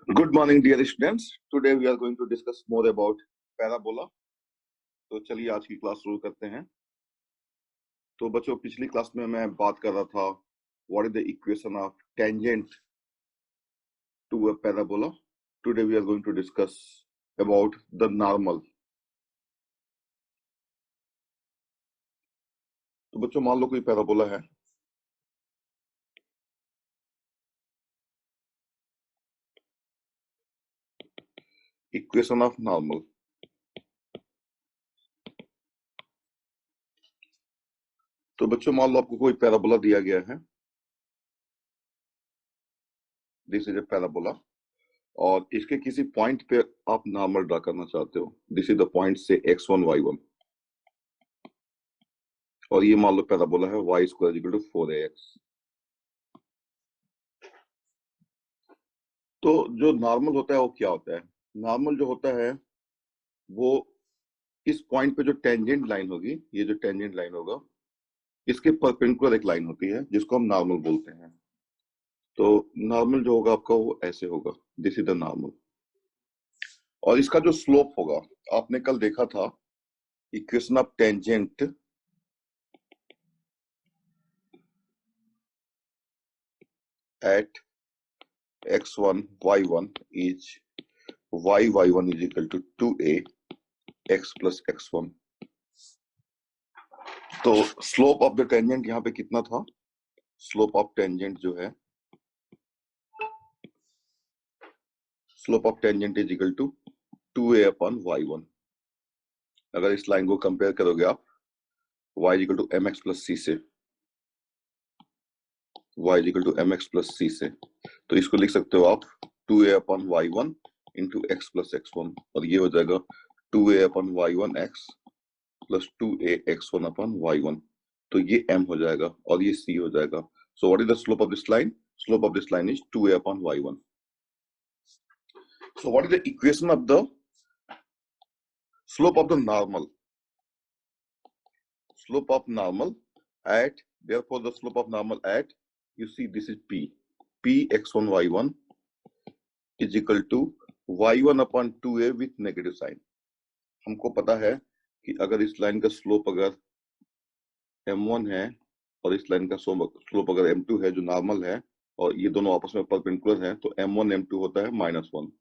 Good morning, dear students. Today we are going to discuss more about parabola. तो चलिए आज की class शुरू करते हैं। तो बच्चों, पिछली क्लास में मैं बात कर रहा था what is the equation of tangent to a parabola. Today we are going to discuss about the normal. तो बच्चों, मान लो कोई पैराबोला है, इक्वेशन ऑफ नॉर्मल। तो बच्चों, मान लो आपको कोई पैराबोला दिया गया है, दिस इज अ पैराबोला, और इसके किसी पॉइंट पे आप नॉर्मल ड्रा करना चाहते हो। दिस इज द पॉइंट से x1 y1, और ये मान लो पैराबोला है y square equal to 4ax। तो जो नॉर्मल होता है वो क्या होता है? नॉर्मल जो होता है वो इस पॉइंट पे जो टेंजेंट लाइन होगी, ये जो टेंजेंट लाइन होगा, इसके परपेंडिकुलर एक लाइन होती है जिसको हम नॉर्मल बोलते हैं। तो नॉर्मल जो होगा आपका वो ऐसे होगा, दिस इज द नॉर्मल। और इसका जो स्लोप होगा, आपने कल देखा था equation of tangent at x1 y1 is y1 is equal to 2a x plus x1। तो स्लोप ऑफ द टेंजेंट यहाँ पे कितना था? स्लोप ऑफ टेंजेंट जो है, slope of tangent is equal to 2a upon y1। अगर इस line को कंपेयर करोगे आप y is equal to mx plus c से, y is equal to mx plus c से, तो इसको लिख सकते हो आप 2a upon y1 into x plus x1, और ये हो जाएगा 2a upon y1 x plus 2a x1 upon y1। तो ये m हो जाएगा और ये c हो जाएगा। So what is the slope of this line? Slope of this line is 2a upon y1। So what is the equation of the slope of the normal? Slope of normal at, therefore the slope of normal at, you see this is p, p x1 y1 is equal to y1 upon 2a with negative sign। हमको पता है कि अगर इस line का slope अगर m1 है और इस लाइन का स्लोप अगर m2 है जो नॉर्मल है, और ये दोनों आपस में परपेंडिकुलर है, तो m1 m2 होता है -1।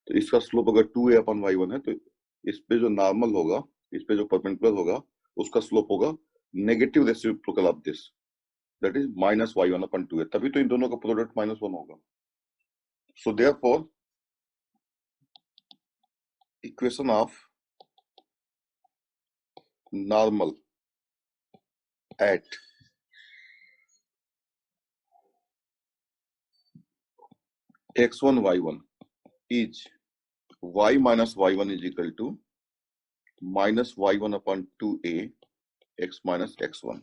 तो इसका स्लोप अगर 2a अपॉन y1 है, तो इस पे जो नॉर्मल होगा, इस पे जो परपेंडिकुलर होगा, उसका स्लोप होगा negative reciprocal of this, that is -y1 upon 2a। तभी तो इन दोनों का प्रोडक्ट -1 होगा। So therefore equation of normal at x1 y1 is y minus y1 is equal to -y1 upon 2a x minus x1।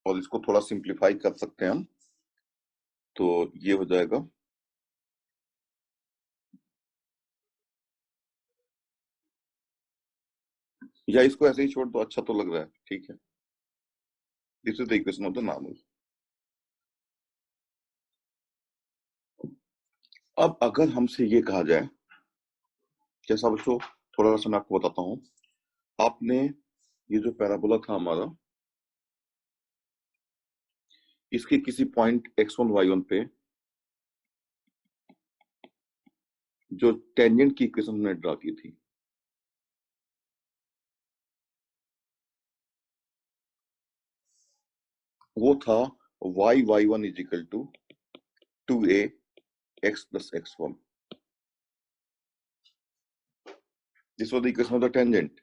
और इसको थोड़ा simplify कर सकते हैं हम, तो ये हो जाएगा या इसको ऐसे ही छोड़ दो, अच्छा तो लग रहा है, ठीक है। This is the equation of the normal. अब अगर हमसे ये कहा जाए, जैसा बच्चों थोड़ा सा मैं आपको बताता हूं, आपने ये जो पैराबोला था हमारा, इसके किसी पॉइंट x1 y1 पे जो टेंजेंट की इक्वेशन हमने ड्रा की थी, वो था y1 is equal to 2a x plus x1। This was the equation of the tangent.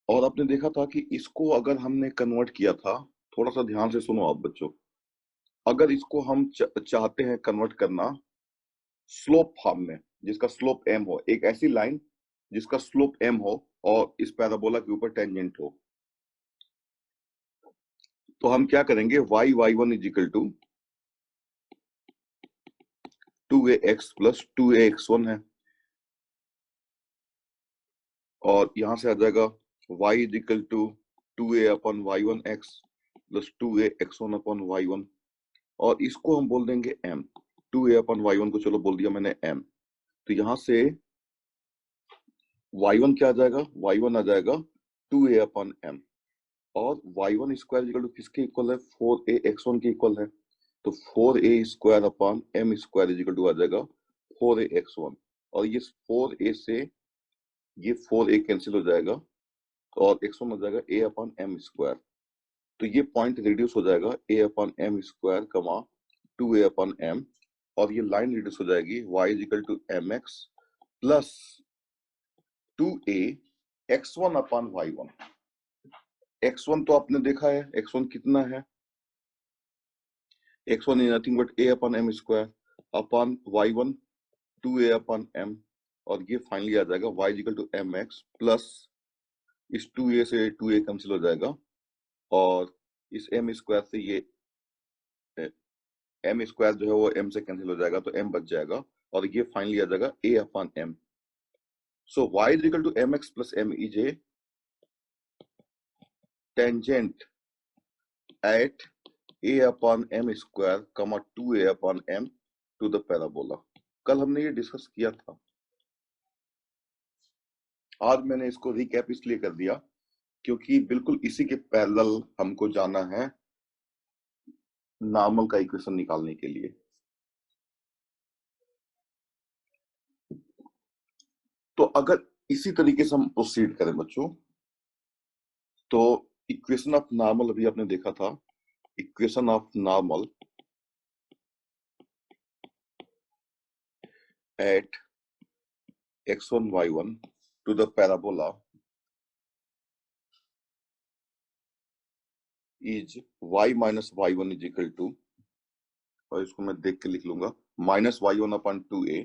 और आपने देखा था कि इसको अगर हमने कन्वर्ट किया था, थोड़ा सा ध्यान से सुनो आप बच्चों, अगर इसको हम चाहते हैं कन्वर्ट करना स्लोप फॉर्म में, जिसका स्लोप m हो, एक ऐसी लाइन जिसका स्लोप m हो और इस पैराबोला के ऊपर टेंजेंट हो, तो हम क्या करेंगे, y1 is equal to 2ax plus 2ax1 है, और यहां से आ जाएगा y is equal to 2a upon y1 x plus 2a x1 upon y1, और इसको हम बोल देंगे m। 2a अपन y1 को चलो बोल दिया मैंने m, तो यहां से y1 क्या आ जाएगा, y1 आ जाएगा 2a अपन m, और y1 स्क्वायर इक्वल टू किसके इक्वल है, 4a x1 के इक्वल है, तो 4a स्क्वायर अपन m स्क्वायर इक्वल टू आ जाएगा 4a x1, और ये 4a से ये 4a कैंसिल हो जाएगा और x1 हो जाएगा a अपन m स्क्वायर, तो ये पॉइंट रिड्यूस हो जाएगा a upon m square comma 2a upon m, और ये लाइन रिड्यूस हो जाएगी y is equal to mx plus 2a x1 upon y1। x1 तो आपने देखा है, x1 कितना है, x1 is nothing but a upon m square upon y1 2a upon m, और ये फाइनली आ जाएगा y is equal to mx plus इस 2a से 2a कैंसिल हो जाएगा, और इस m स्क्वायर से ये m स्क्वायर जो है वो m से कैंसिल हो जाएगा, तो m बच जाएगा, और ये फाइनली आ जाएगा a upon m। So y is equal to mx plus m is a tangent at a upon m square comma 2a upon m to the parabola. कल हमने ये डिस्कस किया था, आज मैंने इसको रिकैप इसलिए कर दिया क्योंकि बिल्कुल इसी के पैरेलल हमको जाना है नॉर्मल का इक्वेशन निकालने के लिए। तो अगर इसी तरीके से हम प्रोसीड करें बच्चों, तो इक्वेशन ऑफ नॉर्मल अभी आपने देखा था, equation of normal at x1 y1 to the parabola is y minus y1 is equal to, और इसको मैं देख के लिख लूंगा, minus y1 upon 2a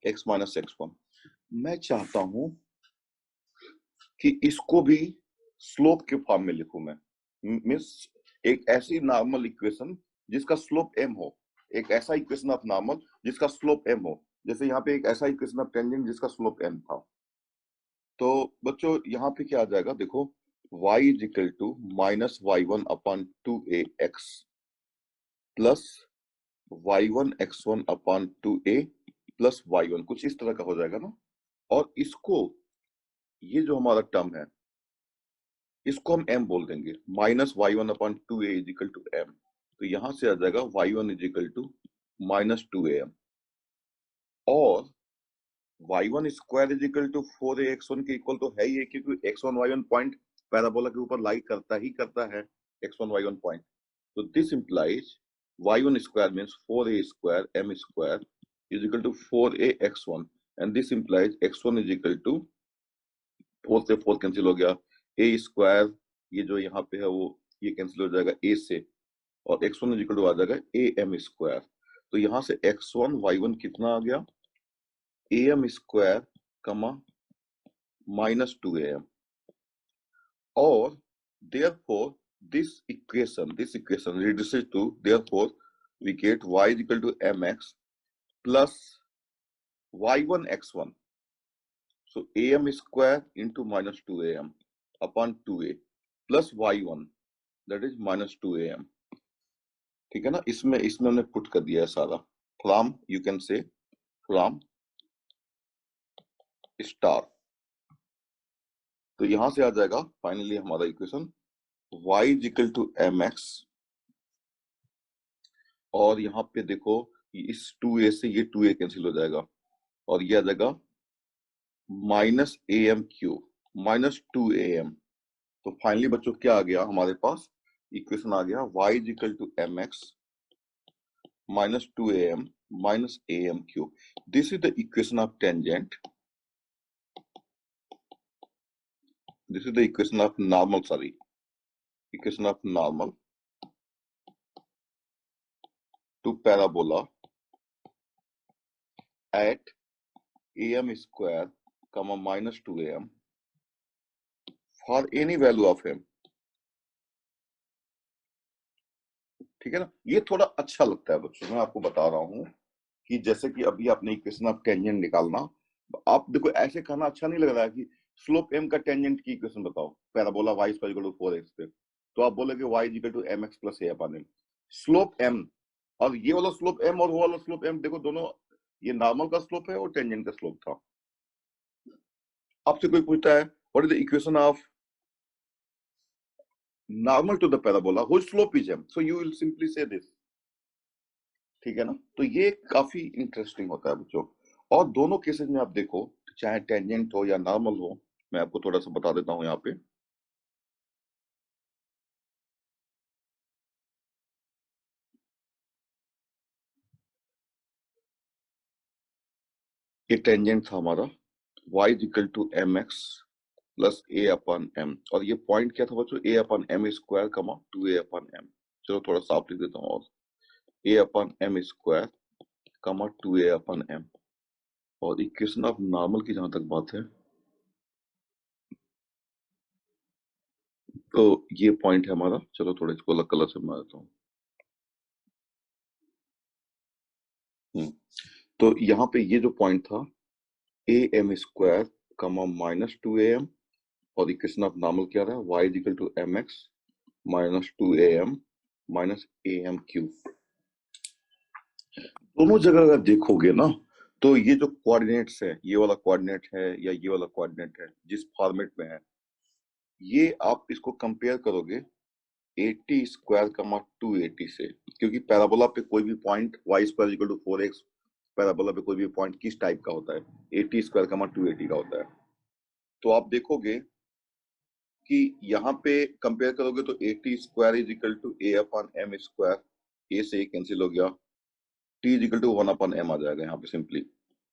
x minus x1। मैं चाहता हूं कि इसको भी स्लोप के फॉर्म में लिखूं मैं, मींस एक ऐसी नॉर्मल इक्वेशन जिसका स्लोप m हो, एक ऐसा इक्वेशन ऑफ नॉर्मल जिसका स्लोप m हो, जैसे यहाँ पे एक ऐसा इक्वेशन ऑफ टेंजेंट जिसका स्लोप m था। तो बच्चों यहाँ पे क्या आ जाएगा, देखो y is equal to minus y1 upon 2a x plus y1 x1 upon 2a plus y1, कुछ इस तरह का हो जाएगा ना। और इसको, ये जो हमारा टर्म है इसको हम m बोल देंगे, minus y1 upon 2a is equal to m, तो यहां से आ जाएगा y1 is equal to minus 2am, और y1 square is equal to 4a x1 के इक्वल तो है ही है, क्योंकि x1 y1 पॉइंट पैराबोला के ऊपर लाई करता है x1 y1 पॉइंट, तो this implies y1 square means 4a square m square is equal to 4a x1, and this implies x1 is equal to 4 से 4 कैंसिल हो गया, a स्क्वायर ये जो यहाँ पे है वो ये कैंसिल हो जाएगा a से, और x1 इज इक्वल टू आ जाएगा am स्क्वायर, तो यहाँ से x1 y1 कितना आ गया, am square comma minus 2am, और therefore this equation reduces to, therefore we get y is equal to mx plus y1 x1, so am square into minus 2am upon 2a plus y1 that is minus 2am। ठीक है ना, इसमें हमने put कर दिया है सारा, from you can से फ्रॉम स्टार, तो यहां से आ जाएगा फाइनली हमारा equation y is equal to mx, और यहाँ पे देखो इस 2a से ये 2a कैंसिल हो जाएगा, और ये आ जाएगा minus am cube minus 2am, तो फाइनली बच्चों क्या आ गया हमारे पास, इक्वेशन आ गया y is equal to mx minus 2am minus am cube। This is the equation of tangent, this is the equation of normal, equation of normal to parabola at am square comma minus 2am for any value of m। ठीक है ना, ये थोड़ा अच्छा लगता है बच्चों, मैं आपको बता रहा हूँ कि जैसे कि अभी आपने इक्वेशन ऑफ टेंजेंट निकालना, आप देखो ऐसे कहना अच्छा नहीं लग रहा है कि स्लोप m का टेंजेंट की इक्वेशन बताओ parabola y equal to 4x पे, तो आप बोलोगे y equal to mx plus a upon m, slope M, और ये वाला स्लोप एम और वो वाला स्लोप एम, देखो दोनों ये नॉर्मल का स्लोप है और टेंजेंट का स्लोप था। आपसे कोई पूछता है what is the equation of normal to the parabola which slope is M, so you will simply say this. ठीक है ना, तो ये काफी इंटरेस्टिंग होता है बच्चों। और दोनों केसेस में आप देखो, चाहे टेंजेंट हो या नॉर्मल हो, मैं आपको थोड़ा सा बता देता हूं यहाँ पे। ये टेंजेंट था हमारा y is equal to M X plus A upon M, और ये पॉइंट क्या था बच्चों, A upon M square comma two A upon M. चलो थोड़ा साफ लिख देता हूँ, और A upon M square comma two A upon M. और इक्वेशन ऑफ नॉर्मल की जहां तक बात है, तो ये पॉइंट है हमारा। चलो थोड़ा इसको अलग कलर से बना देता हूँ। तो यहाँ पे ये जो पॉइंट था A M square comma minus two A M, और इक्वेशन ऑफ नॉर्मल क्या रहा है, y is equal to M X minus two A M minus A M cube. दोनों जगह अगर देखोगे ना, तो ये जो कोऑर्डिनेट्स है, ये वाला कोऑर्डिनेट है या ये वाला कोऑर्डिनेट है, जिस फॉर्मेट में है, ये आप इसको कंपेयर करोगे 80 स्क्वायर कमा 280 से, क्योंकि पैराबोला पे कोई भी point y square equal to 4x, parabola पे कोई भी पॉइंट किस टाइप का होता है, 80 स्क्वायर कमा 280 का होता है। तो आप देखोगे कि यहाँ पे कंपेयर करोगे तो 80 square is equal to A upon M square, A से ए कैंसिल हो गया, T is equal to 1 upon M आ जाएगा यहाँ पे simply,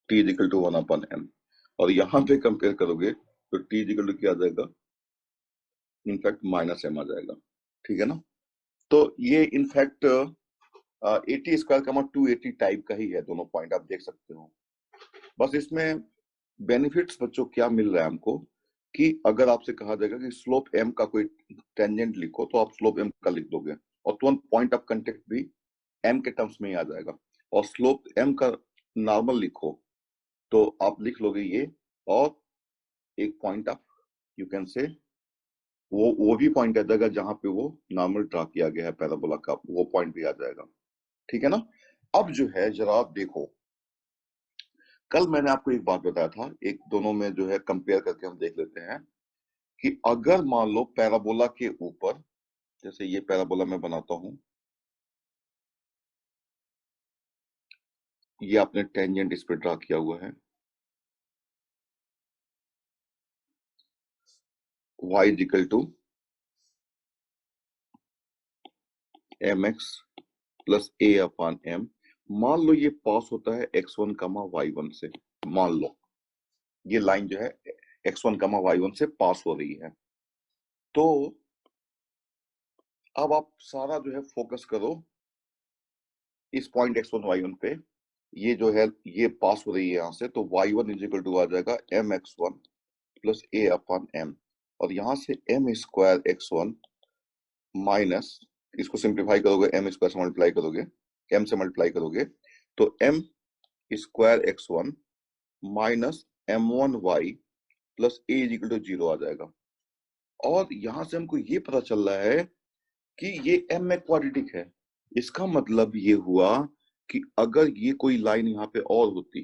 T is equal to 1 upon M. और यहाँ पे कंपेयर करोगे तो टी इज इक्वल टू क्या आ जाएगा, इनफैक्ट माइनस एम आ जाएगा। ठीक है ना, तो ये इनफैक्ट 80 स्क्वायर कमा 280 टाइप का ही है, दोनों पॉइंट आप देख सकते हो। बस इसमें बेनिफिट्स बच्चों क्या मिल रहा है हमको, कि अगर आपसे कहा जाएगा कि स्लोप एम का कोई टेंजेंट लिखो, तो आप स्लोप एम का लिख दोगे, और तुरंत पॉइंट ऑफ कांटेक्ट भी एम के टर्म्स में ही आ जाएगा। और स्लोप एम का नॉर्मल लिखो तो आप लिख लोगे ये, और एक पॉइंट ऑफ, यू कैन से, वो भी पॉइंट आ जाएगा जहां पे वो नॉर्मल ड्रा किया गया है पैराबोला का, वो पॉइंट भी आ जाएगा। ठीक है ना। अब जो है जरा आप देखो, कल मैंने आपको एक बात बताया था, एक दोनों में जो है कंपेयर करके हम देख लेते हैं, कि अगर मान लो पैराबोला के ऊपर, जैसे ये पैराबोला मैं बनाता हूं, ये आपने टेंजेंट इस पे ड्रा किया हुआ है, y is equal to M X plus A upon M. मान लो ये पास होता है x1 कमा y1 से, मान लो ये लाइन जो है x1 कमा y1 से पास हो रही है, तो अब आप सारा जो है फोकस करो इस पॉइंट x1 y1 पे। ये जो है ये पास हो रही है यहाँ से, तो y1 इज इक्वल टू आ जाएगा M X one plus A upon M, और यहाँ से एम स्क्वायर x1 माइनस, इसको सिंप्लीफाई करोगे एम स्क्वायर से मल्टीप्लाई करोगे, एम से मल्टीप्लाई करोगे, तो M square x1 minus m1y plus A is equal to 0 आ जाएगा। और यहां से हमको ये पता चल रहा है कि ये m में क्वाड्रेटिक है। इसका मतलब ये हुआ कि अगर ये कोई लाइन यहाँ पे और होती,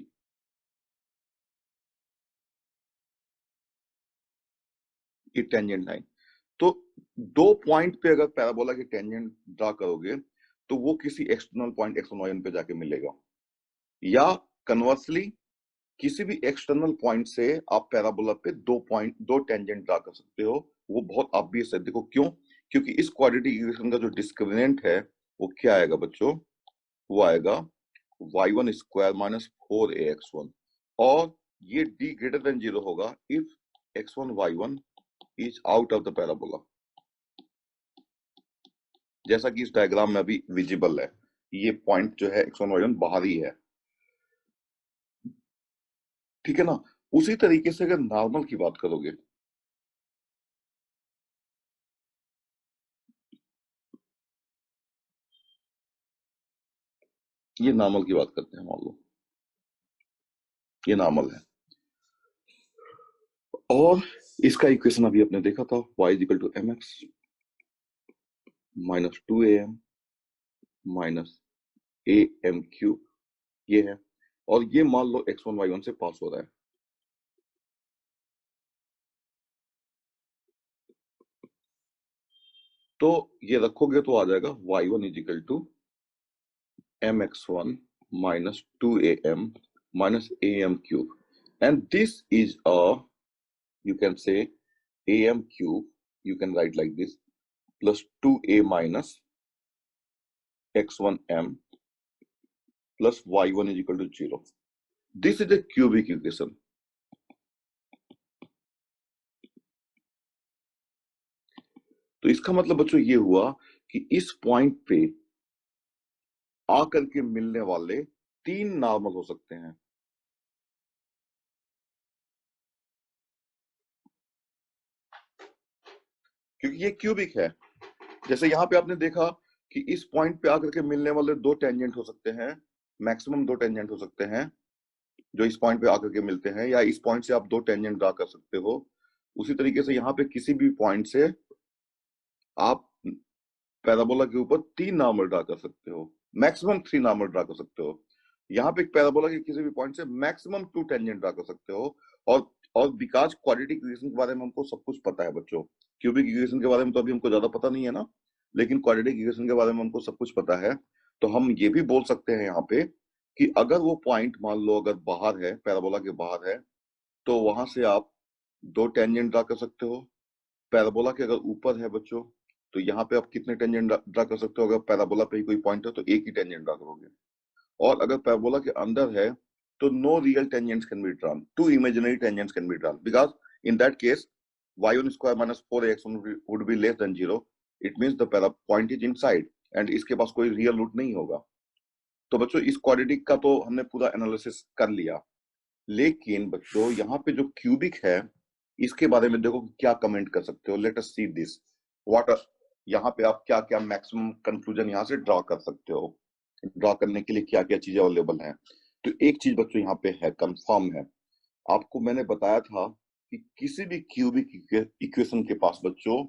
ये टेंजेंट लाइन, तो दो पॉइंट पे अगर पैराबोला के टेंजेंट ड्रा करोगे, तो वो किसी एक्सटर्नल पॉइंट x1 y1 पे जाके मिलेगा, या कन्वर्सली किसी भी एक्सटर्नल पॉइंट से आप पैराबोला पे दो टेंजेंट ड्रा कर सकते हो। वो बहुत ऑब्वियस है, देखो क्यों, क्योंकि इस क्वाड्रेटिक इक्वेशन का जो डिस्क्रिमिनेंट है वो क्या आएगा बच्चों, वो आएगा y1 स्क्वायर माइनस 4ax1, और ये d ग्रेटर देन 0 होगा if x1 y1 is out of the parabola, जैसा कि इस डायग्राम में अभी विजिबल है, ये पॉइंट जो है x1 y1 बाहर ही है। ठीक है ना, उसी तरीके से अगर नॉर्मल की बात करोगे, ये नॉर्मल की बात करते हैं, मान लो ये नॉर्मल है, और इसका इक्वेशन अभी आपने देखा था y is equal to M X minus two A M minus A M cube ये है, और ये मान लो x1 y1 से पास हो रहा है। तो ये रखोगे तो आ जाएगा y1 is equal to mx1 minus 2am minus am cube, and this is a, you can say, am cube, you can write like this, plus 2a minus x1m plus y1 is equal to 0. This is a cubic equation. तो इसका मतलब बच्चों ये हुआ कि इस point पे आकर के मिलने वाले 3 नॉर्मल हो सकते हैं। क्योंकि ये क्यूबिक है। जैसे यहाँ पे आपने देखा कि इस पॉइंट पे आकर के मिलने वाले 2 टेंजेंट हो सकते हैं, मैक्सिमम 2 टेंजेंट हो सकते हैं जो इस पॉइंट पे आकर के मिलते हैं, या इस पॉइंट से आप 2 टेंजेंट ड्रा कर सकते हो। उसी तरीके से यहाँ पे किसी भी पॉइंट से आप पैराबोला के ऊपर 3 नॉर्मल ड्रा कर सकते हो, मैक्सिमम 3 नॉर्मल ड्रा कर सकते हो। यहाँ पे पैराबोला के किसी भी पॉइंट से मैक्सिमम 2 टेंजेंट ड्रा कर सकते हो। और बिकॉज क्वाड्रेटिक इक्वेशन के बारे में हमको सब कुछ पता है बच्चों, क्यूबिक इक्वेशन के बारे में तो अभी हमको ज्यादा पता नहीं है ना, लेकिन क्वाड्रेटिक इक्वेशन के बारे में हमको सब कुछ पता है। तो हम ये भी बोल सकते हैं यहाँ पे कि अगर वो पॉइंट मान लो अगर बाहर है, पैराबोला के बाहर है, तो वहां से आप 2 टेंजेंट ड्रा कर सकते हो। पैराबोला के अगर ऊपर है बच्चों, तो यहाँ पे आप कितने टेंजेंट ड्रा कर सकते हो? अगर पैराबोला पे ही कोई पॉइंट है तो एक ही टेंजेंट ड्रा करोगे। और अगर पैराबोला के अंदर है तो no real tangents can be drawn, two imaginary tangents can be drawn, because in that case y1 square minus 4x1 would be less than 0. It means the point is inside and इसके पास कोई real root नहीं होगा। तो बच्चों इस quadratic का तो हमने पूरा एनालिसिस कर लिया, लेकिन बच्चों यहाँ पे जो क्यूबिक है इसके बारे में देखो क्या कमेंट कर सकते हो। Let us see this what, यहाँ पे आप क्या क्या मैक्सिमम कंक्लूजन यहाँ से ड्रॉ कर सकते हो, ड्रॉ करने के लिए क्या क्या चीजें अवेलेबल हैं। तो एक चीज बच्चों यहाँ पे है, कंफर्म है, आपको मैंने बताया था कि किसी भी क्यूबिक इक्वेशन के पास बच्चों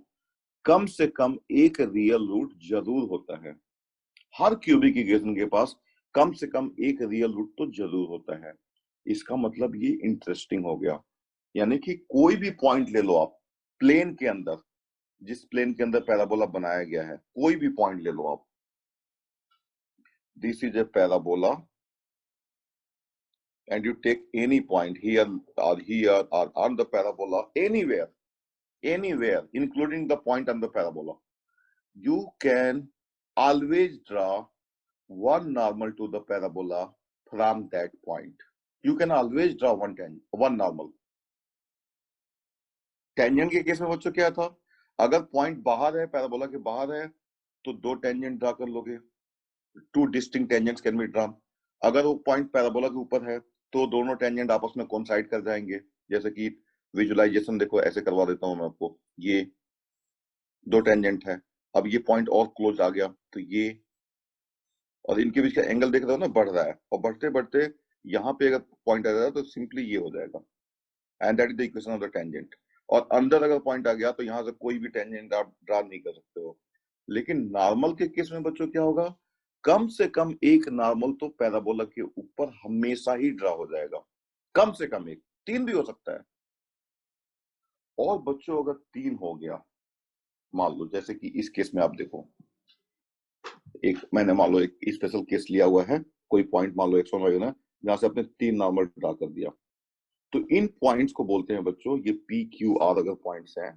कम से कम एक रियल रूट जरूर होता है। हर क्यूबिक इक्वेशन के पास कम से कम एक रियल रूट तो जरूर होता है। इसका मतलब ये इंटरेस्टिंग हो गया, यानी कि कोई भी पॉइंट ले लो आप प्लेन के अंदर, जिस प्लेन के अंदर पैराबोला बनाया गया है, कोई भी पॉइंट ले लो आप, this is a parabola and you take any point here or on the parabola, anywhere including the point on the parabola, you can always draw one normal to the parabola from that point. You can always draw one normal. Tangent के case में बच्चों क्या था, अगर point बाहर है, parabola के बाहर है, तो 2 टेंजेंट ड्रा कर लोगे, 2 distinct tangents can be drawn. अगर वो पॉइंट पैराबोला के ऊपर है तो दोनों टेंजेंट आपस में कोइंसाइड कर जाएंगे। जैसे कि विजुअलाइजेशन देखो, ऐसे करवा देता हूं मैं आपको, ये 2 टेंजेंट है, अब ये पॉइंट और क्लोज आ गया तो ये, और इनके बीच का एंगल देख रहे हो ना, बढ़ रहा है, और बढ़ते बढ़ते यहाँ पे अगर पॉइंट आ जाए तो सिंपली ये हो जाएगा, and that is the equation of the tangent. और अंदर अगर पॉइंट आ गया तो यहाँ से कोई भी टेंजेंट आप ड्रा नहीं कर सकते हो। लेकिन नॉर्मल के केस में बच्चों क्या होगा, कम से कम एक नॉर्मल तो पैराबोला के ऊपर हमेशा ही ड्रा हो जाएगा, कम से कम एक, 3 भी हो सकता है। और बच्चों अगर 3 हो गया, मान लो जैसे कि इस केस में आप देखो, एक मैंने मान लो एक स्पेशल केस लिया हुआ है, कोई पॉइंट मान लो x1 y1 है, जहां से आपने 3 नॉर्मल ड्रा कर दिया। तो इन पॉइंट्स को बोलते हैं बच्चों, ये पी क्यू आर अगर पॉइंट्स हैं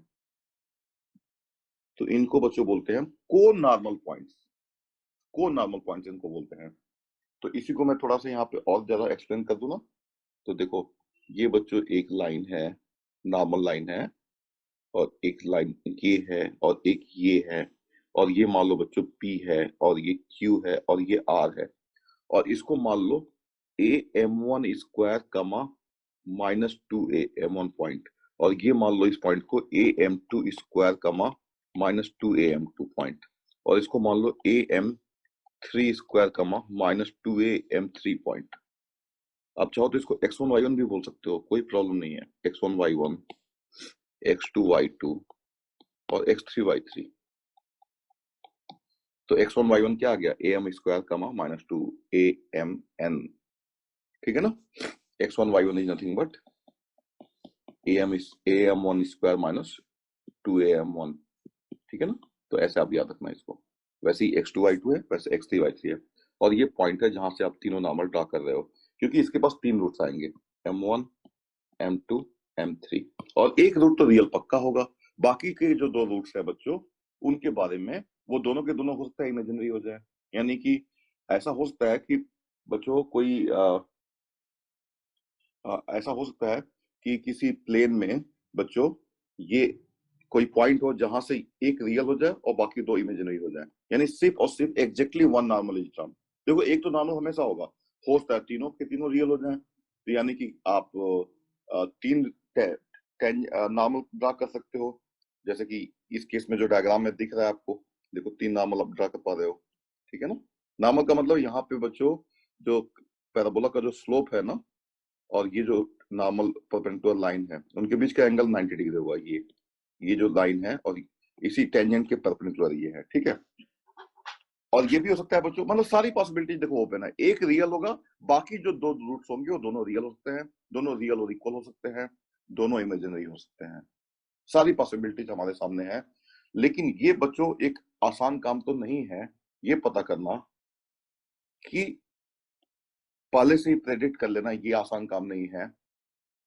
तो इनको बच्चों बोलते हैं को नॉर्मल पॉइंट्स, को नॉर्मल पॉइंट्स इनको बोलते हैं। तो इसी को मैं थोड़ा सा यहाँ पे और ज्यादा एक्सप्लेन कर दूं ना, तो देखो ये बच्चों एक लाइन है, नॉर्मल लाइन है, और एक लाइन ये है, और एक ये है, और ये मान लो बच्चों P है, और ये Q है, और ये R है, और इसको मान लो AM1 square comma -2A M1 point, और ये मान लो इस पॉइंट को AM2 square comma -2A M2 point, और इसको मान लो AM3 square comma -2A M3 point. आप चाहो तो इसको x1 y1 भी बोल सकते हो, कोई प्रॉब्लम नहीं है, x1 y1, x2 y2 और x3 y3। तो x1 y1 क्या आ गया, am square comma minus 2 amn, ठीक है ना। x1 y1 is nothing but am1 square minus 2 am1, ठीक है ना। तो ऐसे आप याद रखना इसको। वैसे ही x2 y2 है, वैसे x3 y3 है, और ये पॉइंट है जहां से आप तीनों नॉर्मल ड्रा कर रहे हो, क्योंकि इसके पास तीन रूट्स आएंगे, m1 m2 m3, और एक रूट तो रियल पक्का होगा। बाकी के जो दो रूट्स है बच्चों, उनके बारे में वो दोनों के दोनों हो सकता है इमेजिनरी हो जाए, यानी कि ऐसा हो सकता है कि बच्चों कोई ऐसा हो सकता है कि किसी प्लेन में बच्चों ये कोई पॉइंट हो जहां से एक रियल हो जाए और बाकी दो इमेजिनरी हो जाए, यानी सिर्फ और सिर्फ exactly one normal is term. देखो एक तो नॉर्मल हमेशा होगा, हो सकता है तीनों के तीनों रियल हो जाए, तो यानी कि आप तीन नॉर्मल ड्रा कर सकते हो, जैसे कि इस केस में जो डायग्राम में दिख रहा है आपको, देखो तीन नॉर्मल आप ड्रा कर पा रहे हो, ठीक है ना। नॉर्मल का मतलब यहाँ पे बच्चों जो पैराबोला का जो स्लोप है ना, और ये जो नॉर्मल परपेंडिकुलर लाइन है, उनके बीच का एंगल 90 डिग्री होगा, ये जो लाइन है और इसी टेंजेंट के परपेंडिकुलर ये है, ठीक है। और ये भी हो सकता है बच्चों, मतलब सारी पॉसिबिलिटी देखो ओपन है, एक रियल होगा, बाकी जो दो रूट्स होंगे वो दोनों रियल हो सकते हैं, दोनों रियल और इक्वल हो सकते हैं, दोनों इमेजिनरी हो सकते हैं, सारी पॉसिबिलिटीज हमारे सामने है। लेकिन ये बच्चों एक आसान काम तो नहीं है ये पता करना कि पहले से ही प्रेडिक्ट कर लेना, ये आसान काम नहीं है।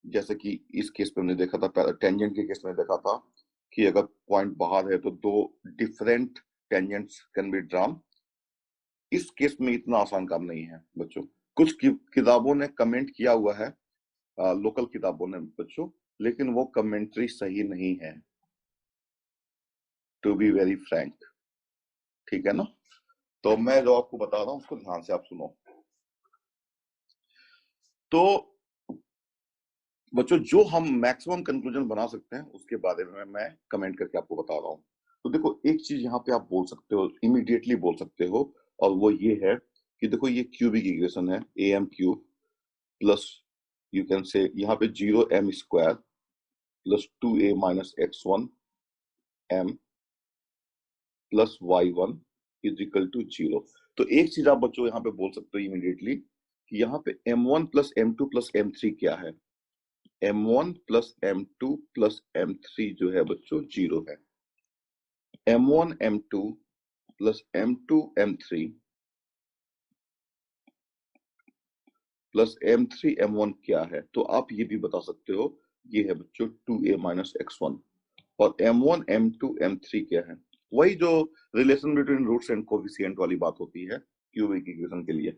जैसे कि इस केस पे हमने देखा था, टेंजेंट के केस में देखा था कि अगर पॉइंट बाहर है तो दो different tangents can be drawn. इस केस में इतना आसान काम नहीं है बच्चों। कुछ किताबों ने कमेंट किया हुआ है, लोकल किताबों ने बच्चों, लेकिन वो कमेंट्री सही नहीं है, टू बी वेरी फ्रैंक, ठीक है ना। तो मैं जो आपको बता रहा हूँ उसको ध्यान से आप सुनो। तो बच्चों जो हम मैक्सिमम कंक्लूजन बना सकते हैं उसके बारे में मैं कमेंट करके आपको बता रहा हूँ। तो देखो एक चीज यहाँ पे आप बोल सकते हो, इमीडिएटली बोल सकते हो, और वो ये है कि देखो ये क्यूबिक इक्वेशन है, A M cube plus you can say यहाँ पे 0m square plus 2a minus x1 m plus y1 is equal to 0। तो एक चीज आप बच्चों यहाँ पे बोल सकते हो इमीडिएटली कि यहाँ पे m1 plus m2 plus m3 क्या है। m1 plus m2 plus m3 जो है बच्चों 0 है। m1 m2 plus m2 m3 plus m3 m1 क्या है, तो आप ये भी बता सकते हो, ये है बच्चों 2a माइनस x1। और m1 m2 m3 क्या है, वही जो relation between roots and coefficient वाली बात होती है क्यूबिक इक्वेशन के लिए।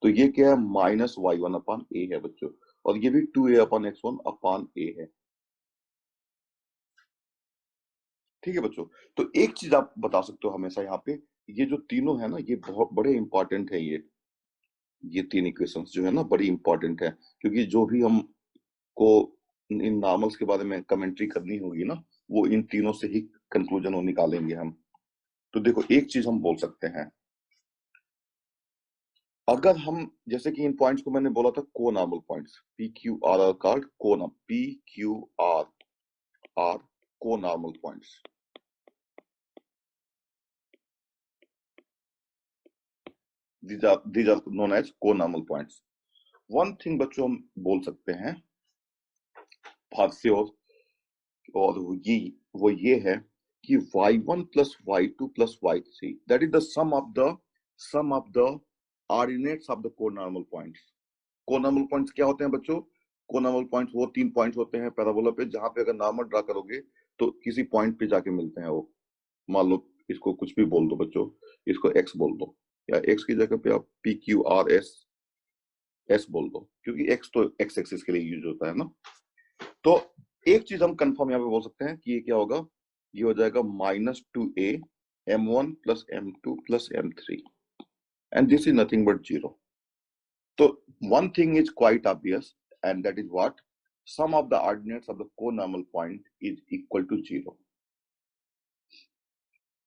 तो ये क्या है, माइनस y1 अपॉन a है बच्चों, और ये भी 2a upon x1 upon a है, ठीक है बच्चों। तो एक चीज आप बता सकते हो हमेशा यहाँ पे, ये जो तीनों है ना ये बहुत बड़े इंपॉर्टेंट है, ये तीन इक्वेशंस जो है ना बड़ी इंपॉर्टेंट है, क्योंकि जो भी हम को इन नॉर्मल्स के बारे में कमेंट्री करनी होगी ना, वो इन तीनों से ही कंक्लूजन वो निकालेंगे हम। तो देखो एक चीज हम बोल सकते हैं, अगर हम जैसे कि इन पॉइंट्स को मैंने बोला था को normal points, P Q R R कार्ड को ना पी क्यू आर आर को normal points, these are known as co-normal points। One thing बच्चों हम बोल सकते हैं भाग से, और वो ये है कि y1 plus y2 plus y3 that is the sum of the ordinates of the conormal points. Conormal points क्या होते हैं बच्चों, कोनॉर्मल पॉइंट्स वो तीन पॉइंट्स होते हैं पैराबोला पे, जहां पे अगर नॉर्मल ड्रा करोगे तो किसी पॉइंट पे जाके मिलते हैं वो। मान लो इसको कुछ भी बोल दो बच्चों, इसको x बोल दो, या x की जगह पे आप P Q R S S बोल दो, क्योंकि x तो x एक्सिस के लिए यूज होता है ना। तो एक चीज हम कंफर्म यहाँ पे बोल सकते हैं कि ये क्या होगा, ये हो जाएगा -2a m1 plus m2 plus m3, and this is nothing but 0। तो one thing is quite obvious, and that is what sum of the ordinates of the co-normal point is equal to 0।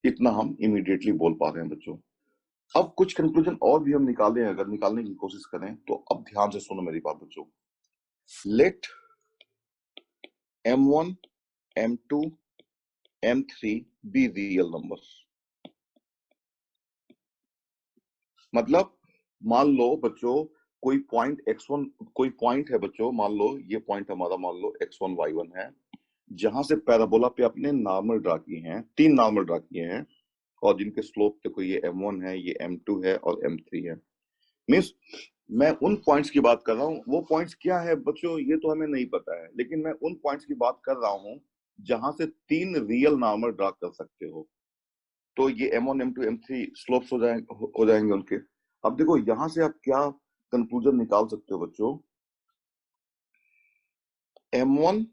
इतना हम immediately बोल पा रहे हैं बच्चों। अब कुछ कंक्लूजन और भी हम निकालें, अगर निकालने की कोशिश करें तो अब ध्यान से सुनो मेरी बात बच्चों। Late m1 m2 m3 be real numbers, मतलब मान लो बच्चों कोई पॉइंट x1, कोई पॉइंट है बच्चों, मान लो ये पॉइंट हमारा मान लो x1 y1 है, जहां से पैराबोला पे अपने नॉर्मल ड्रा किए हैं, 3 नॉर्मल ड्रा किए हैं, और जिनके स्लोप देखो ये m1 है, ये m2 है और m3 है। मीन्स मैं उन पॉइंट्स की बात कर रहा हूँ। वो पॉइंट्स क्या है बच्चों ये तो हमें नहीं पता है, लेकिन मैं उन पॉइंट्स की बात कर रहा हूँ जहां से 3 रियल नॉर्मल ड्रा कर सकते हो। तो ये m1 m2 m3 स्लोप्स हो जाएंगे उनके। अब देखो यहां से आप क्या कंक्लूजन निकाल सकते हो बच्चों, m1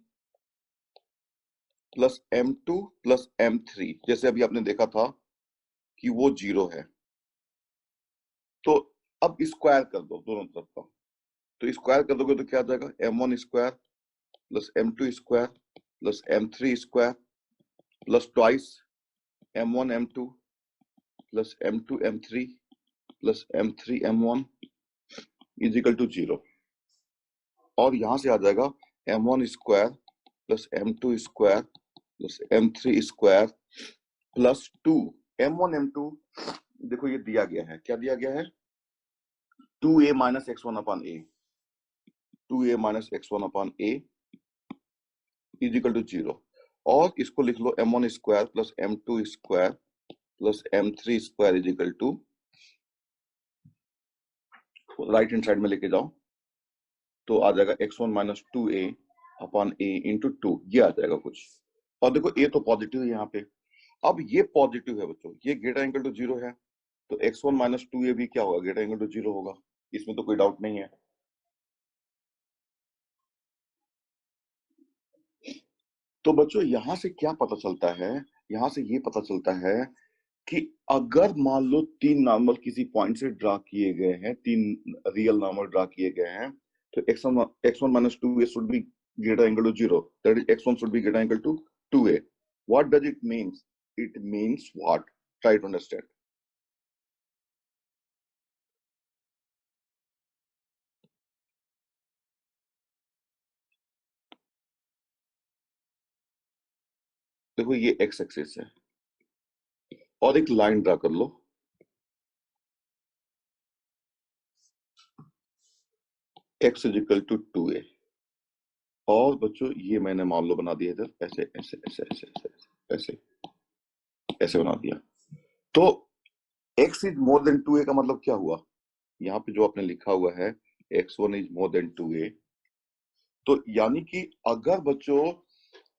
plus m2 plus m3, जैसे अभी आपने देखा था कि वो 0 है, तो अब स्क्वायर कर दो दोनों तरफ का। तो स्क्वायर कर दोगे तो क्या आ जाएगा, m1 square plus m2 square plus m3 square plus twice m1 m2 plus m2 m3 plus m3 m1 is equal to 0। और यहां से आ जाएगा m1 square plus m2 square plus m3 square plus 2 m1 m2, देखो ये दिया गया है, क्या दिया गया है, 2a minus x1 upon a, 2a minus x1 upon a is equal to 0। और इसको लिख लो m1 square plus m2 square plus m3 square is equal to, right hand side में लेके जाओ तो आ जाएगा x1 minus 2a upon a into 2, ये आ जाएगा कुछ। और देखो a तो पॉजिटिव है यहाँ पे, अब ये पॉजिटिव है बच्चों, ये ग्रेटर इक्वल टू 0 है, तो x1 माइनस 2a भी क्या होगा, ग्रेटर इक्वल टू 0 होगा, इसमें तो कोई डाउट नहीं है। तो बच्चों यहां से क्या पता चलता है, यहां से ये पता चलता है कि अगर मान लो 3 नॉर्मल किसी पॉइंट से ड्रा किए गए हैं, 3 रियल नॉर्मल ड्रा किए गए हैं, तो x1 minus 2a should be greater equal to 0, that is x1 should be greater equal to 2a. What does it means? It means what? Try to understand. देखो ये x axis है और एक line draw कर लो, x is equal to 2a, और बच्चों ये मैंने मान लो बना दिया इधर ऐसे ऐसे ऐसे ऐसे ऐसे ऐसे ऐसे बना दिया। तो x is more than 2a का मतलब क्या हुआ, यहाँ पे जो आपने लिखा हुआ है x1 is more than 2a, तो यानी कि अगर बच्चों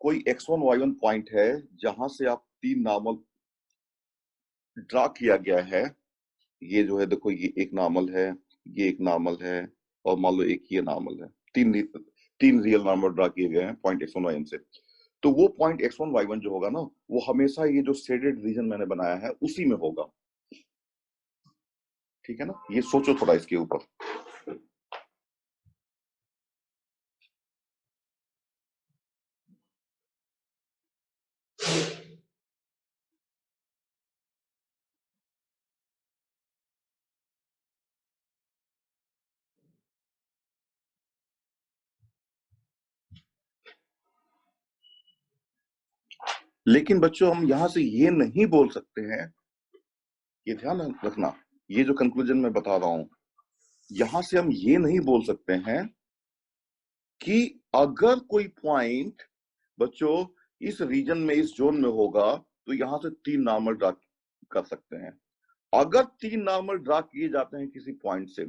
कोई x1 y1 पॉइंट है जहां से आप 3 नॉर्मल ड्रा किया गया है, ये जो है देखो ये एक नॉर्मल है, ये एक नॉर्मल है, और मान लो एक ये नॉर्मल है, तीन रियल नॉर्मल ड्रा किए गए हैं पॉइंट x1 y1 से, तो वो पॉइंट x1 y1 जो होगा ना, वो हमेशा ये जो शेडेड रीजन मैंने बनाया है उसी में होगा। ठीक है ना, ये सोचो थोड़ा इसके ऊपर। लेकिन बच्चों हम यहां से ये नहीं बोल सकते हैं, ये ध्यान रखना, ये जो कंक्लूजन मैं बता रहा हूं, यहां से हम ये नहीं बोल सकते हैं कि अगर कोई पॉइंट बच्चों इस रीजन में, इस जोन में होगा, तो यहां से 3 नॉर्मल ड्रा कर सकते हैं। अगर 3 नॉर्मल ड्रा किए जाते हैं किसी पॉइंट से,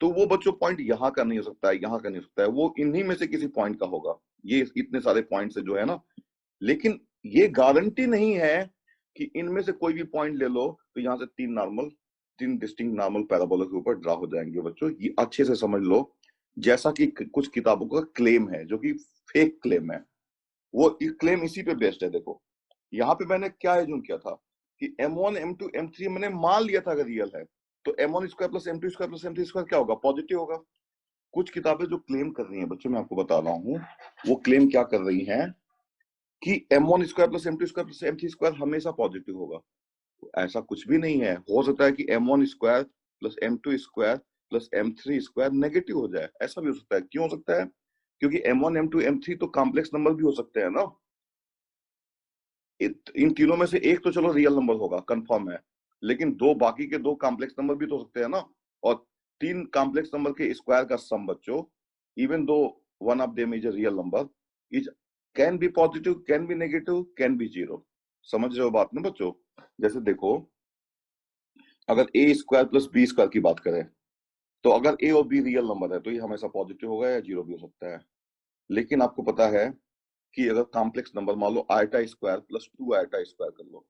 तो वो बच्चों पॉइंट यहाँ का नहीं हो सकता है, यहाँ का नहीं हो सकता है, वो इन्हीं में से किसी पॉइंट का होगा। ये इतने सारे पॉइंट है जो है ना, लेकिन ये गारंटी नहीं है कि इनमें से कोई भी पॉइंट ले लो तो यहाँ से 3 डिस्टिंक्ट नॉर्मल पैराबोला के ऊपर ड्रा हो जाएंगे। बच्चों ये अच्छे से समझ लो, जैसा कि कुछ किताबों का क्लेम है जो कि फेक क्लेम है, वो क्लेम इसी पे बेस्ड है। देखो यहाँ पे मैंने क्या एज्यूम किया था कि m1 m2 m3 मैंने मान लिया था अगर रियल है, तो m1 square plus m2 square plus m3 square क्या होगा, पॉजिटिव होगा। कुछ किताबें जो क्लेम कर रही हैं बच्चों, मैं आपको बता रहा हूँ, वो क्लेम क्या कर रही हैं कि m1 square plus m2 square plus m3 square हमेशा पॉजिटिव होगा। तो ऐसा कुछ भी नहीं है, हो सकता है कि m1 square plus m2 square plus m3 square negative हो जाए, ऐसा भी हो सकता है। क्यों हो सकता है, क्योंकि m1 m2 m3 तो कॉम्प्लेक्स नंबर भी हो सकते हैं ना, इन तीनों में से एक तो चलो रियल नंबर होगा, कंफर्म है, लेकिन दो बाकी के दो कॉम्प्लेक्स नंबर भी तो हो सकते हैं ना। और तीन कॉम्प्लेक्स नंबर के स्क्वायर का सम बच्चों, even though one of them is a real number, is can be positive, can be negative, can be zero. समझ रहे हो बात ना बच्चों? जैसे देखो, अगर ए स्क्वायर प्लस बी स्क्वायर की बात करें, तो अगर ए और बी रियल नंबर है तो ये हमेशा पॉजिटिव होगा या जीरो भी हो सकता है। लेकिन आपको पता है कि अगर कॉम्प्लेक्स नंबर मान लो iota square plus two iota square कर लो,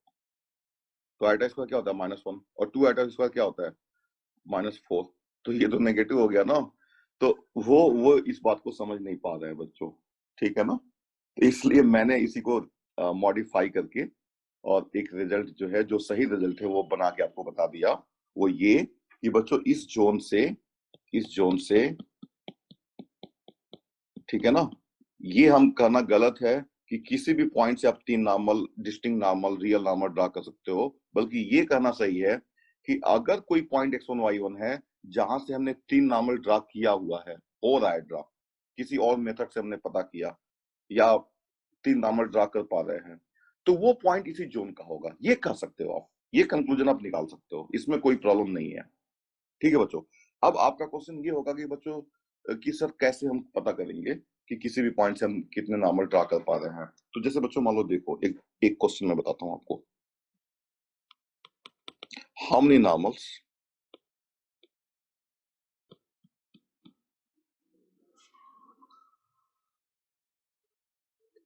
तो आयटा स्क्वायर क्या होता है -1, और टू आयटा स्क्वायर क्या होता है -4। तो ये तो नेगेटिव हो गया ना। तो वो इस बात को समझ नहीं पा रहे हैं बच्चों, ठीक है ना। तो इसलिए मैंने इसी को मॉडिफाई करके और एक रिजल्ट जो है, जो सही रिजल्ट है वो बना के आपको बता दिया। वो ये कि बच्चों इस जोन से, ठीक है ना, ये हम कहना गलत है कि किसी भी पॉइंट से आप तीन normal, distinct normal, real normal draw कर सकते हो, बल्कि ये कहना सही है कि अगर कोई पॉइंट x1 y1 है जहां से हमने तीन नॉर्मल ड्रा किया हुआ है, हो रहा है ड्रा, किसी और मेथड से हमने पता किया या तीन नॉर्मल ड्रा कर पा रहे हैं, तो वो पॉइंट इसी जोन का होगा, ये कह सकते हो आप, ये कंक्लूजन आप निकाल सकते हो, इसमें कोई प्रॉब्लम नहीं है। ठीक है बच्चों। अब आपका क्वेश्चन ये होगा कि बच्चों कि सर कैसे हम पता करेंगे कि किसी भी पॉइंट से हम कितने नॉर्मल ड्रा कर पा रहे हैं। तो जैसे बच्चों मान लो, देखो एक एक क्वेश्चन मैं बताता हूं आपको। How many normals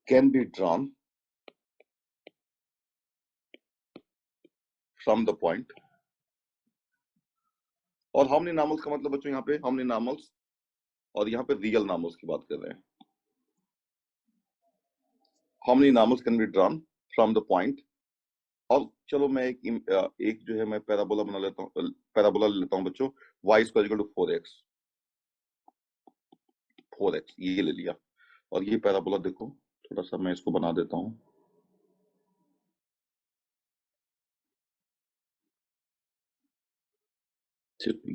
can be drawn from the point, और हाउ मेनी नॉर्मल्स का मतलब बच्चों यहाँ पे हाउ मेनी नॉर्मल्स, और यहाँ पे रियल नॉर्मल्स की बात कर रहे हैं। How many normals can be drawn from the point. और चलो मैं एक जो है मैं पैराबोला बना लेता हूँ, पैराबोला ले लेता हूँ बच्चों, y इक्वल टू 4x ये ले लिया। और ये पैराबोला देखो, थोड़ा सा मैं इसको बना देता हूँ।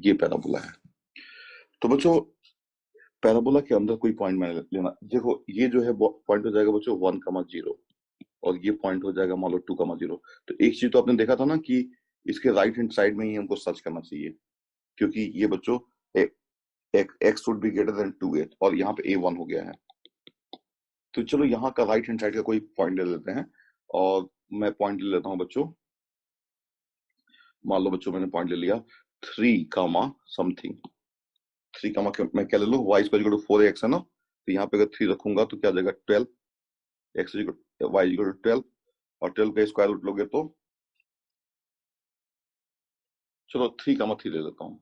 ये पैराबोला है। तो बच्चों पैराबोला के अंदर कोई पॉइंट मैंने लेना, देखो ये जो है पॉइंट हो जाएगा बच्चों 1,0, और ये पॉइंट हो जाएगा मान लो 2,0। तो एक चीज तो आपने देखा था ना कि इसके राइट हैंड साइड में ही हमको सर्च करना चाहिए, क्योंकि ये बच्चों x should be greater than 2a, और यहाँ पे a1 हो गया है। तो चलो यहाँ का राइट हैंड साइड का कोई पॉइंट ले लेते हैं, और मैं पॉइंट ले लेता हूँ बच्चों। मान लो बच्चों मैंने पॉइंट ले लिया 3 कामा समथिंग, 3 कामा मैं क्या ले लूँ, y इक्वल टू 4x है ना, तो यहाँ पे अगर 3 रखूंगा तो क्या आ जाएगा 12, x y इक्वल टू 12, और 12 का स्क्वायर रूट लोगे तो, चलो 3,3 ले लेता हूँ।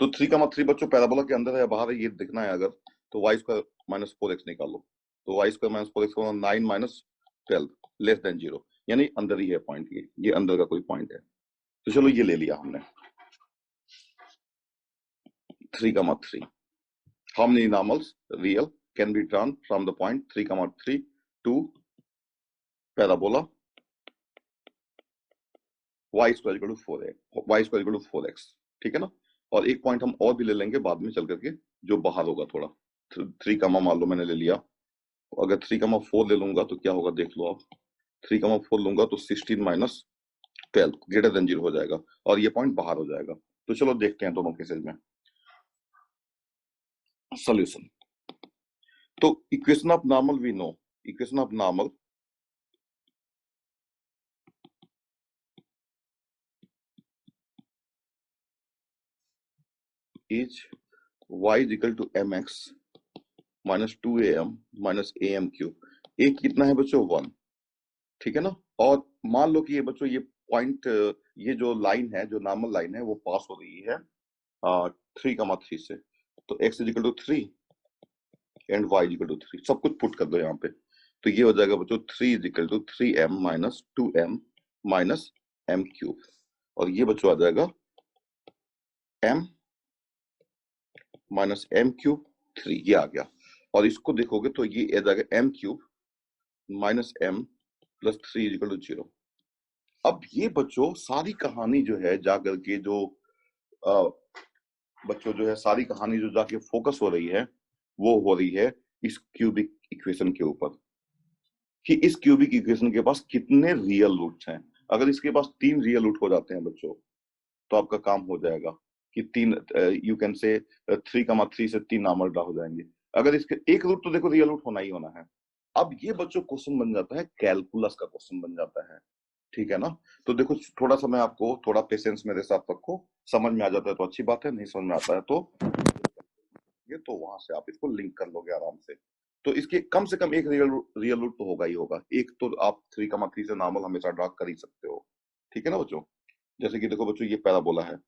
तो 3,3 बच्चों पैराबोला के अंदर है या बाहर है ये देखना है अगर, तो y स्क्वायर माइनस 4x निकालो। तो y स्क्वायर माइनस 4x का 9 माइनस 12 लेस देन 0, यानी अंदर ही है पॉइंट, ये अंदर का कोई पॉइंट है। तो चलो ये ले लिया हमने 3,3। How many normals real can be drawn from the point 3,3 to parabola y square equal to 4x, y square equal to 4x, ठीक है ना। और एक पॉइंट हम और भी ले लेंगे बाद में चल करके, जो बाहर होगा थोड़ा। 3, मान लो मैंने ले लिया, अगर 3,4 ले लूंगा तो क्या होगा देख लो आप, 3,4 लूंगा तो 16 माइनस 12 ग्रेटर देन 0 हो जाएगा, और ये पॉइंट बाहर हो जाएगा। तो चलो देखते हैं दोनों केसेस में सोल्यूशन। तो equation of normal we know, equation of normal is y is equal to mx minus 2am minus am cube. एक कितना है बच्चों 1, ठीक है ना। और मान लो कि ये बच्चों ये पॉइंट, ये जो लाइन है, जो नॉर्मल लाइन है, वो पास हो रही है 3,3 से। तो x is equal to 3 and y is equal to 3, सब कुछ पुट कर दो यहाँ पे। तो ये हो जाएगा बच्चों 3 is equal to 3m minus 2m minus m cube, और ये बच्चों आ जाएगा m माइनस m क्यूब 3, ये आ गया। और इसको देखोगे तो ये आ जाएगा m cube minus m plus 3 is equal to 0। अब ये बच्चों सारी कहानी जो है जाकर के जो बच्चों जो है सारी कहानी जो जाके फोकस हो रही है, वो हो रही है इस क्यूबिक इक्वेशन के ऊपर, कि इस क्यूबिक इक्वेशन के पास कितने रियल रूट्स हैं। अगर इसके पास 3 रियल रूट हो जाते हैं बच्चों, तो आपका काम हो जाएगा कि तीन, यू कैन से 3,3 से 3 नॉर्मल ड्रा हो जाएंगे। अगर इसके एक रूट तो देखो रियल रूट होना ही होना है। अब ये बच्चों क्वेश्चन बन जाता है, कैलकुलस का क्वेश्चन बन जाता है, ठीक है ना। तो देखो थोड़ा सा मैं आपको थोड़ा पेशेंस मेरे साथ रखो, समझ में आ जाता है तो अच्छी बात है, नहीं समझ में आता है तो ये तो वहां से आप इसको लिंक कर लोगे आराम से। तो इसके कम से कम एक रियल रूट तो होगा ही होगा, एक तो आप 3,3 से नॉर्मल हमेशा ड्रा कर ही सकते हो, ठीक है ना बच्चों। जैसे कि देखो बच्चों ये पैराबोला है